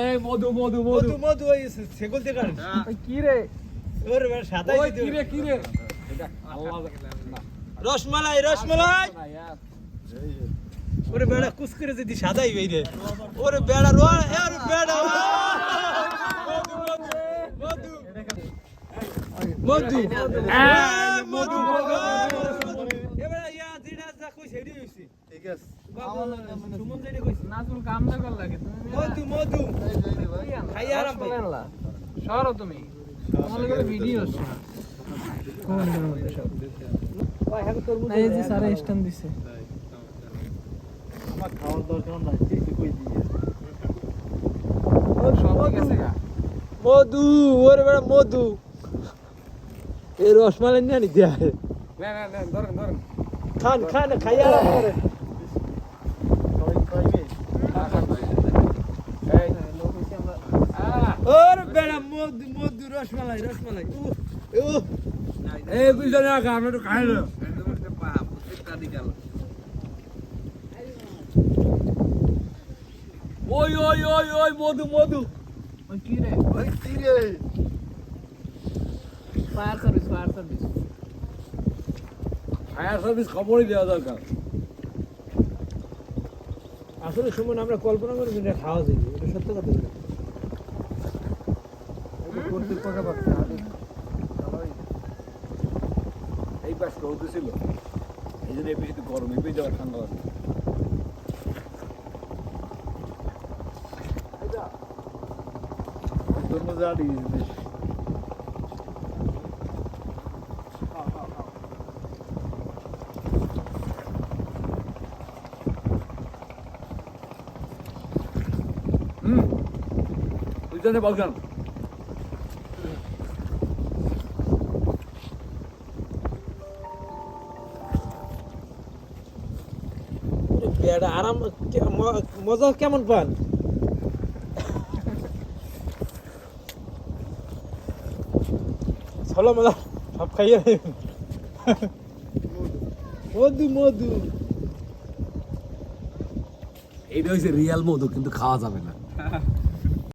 এই মধু মধু মধু মধু হইছে ছাগল থেকে কি রে ওরে বেটা সাদাই দিতে কি রে কি রে এটা আল্লাহ রসমালাই রসমালাই ওরে বেটা কুস করে যদি সাদাই হই রে ওরে বেটা রো ওরে বেটা মধু মধু মধু এবারে ইয়া যেটা যা কই সেডি হইছে ঠিক আছে সুমন যেটা কইছে না তুমি কাম না কর লাগে তুমি মধু মধু খাইয়া আরাম ভাই সরো তুমি তোমার লাগে ভিডিও আছে কমেন্টের মধ্যে সব ভাই হ্যাঁ তরমুজ এই যে সারা স্ট্যান্ড দিছে আমার খাওয়ার দরকার নাই ঠিক কই দিয়ে সব ঠিক আছে গা মধু ওরে বেটা মধু এই রসমালাই নিয়ে নি দিয়া না না না ধরেন ধরেন খান খান খাইয়া আরাম করে এই লোক হইছে আমরা ওরে বেটা মধু মধু রসমালাই রসমালাই এই বুঝলে না আমরা তো খাই না ওই ওই ওই ওই মধু মধু ওই কি রে ওই কি রে ফায়ার সার্ভিস ফায়ার সার্ভিস খবরই দেওয়া দরকার আসলে সুমন আমরা কল্পনা করি এটা খাওয়া যায় এটা সত্য কথা বলে করতে পাকা পাচ্ছে এই পাশ হতেছিল এই জন্য এই বেশি গরম এই বেশি ঠান্ডা লাগে তরমুজ আড়ি বেশ বুঝতে বলছেন বেটা আরাম মজা কেমন পান চলো মজা সব খাইয়ে মধু মধু এইটা হচ্ছে রিয়াল মধু কিন্তু খাওয়া যাবে না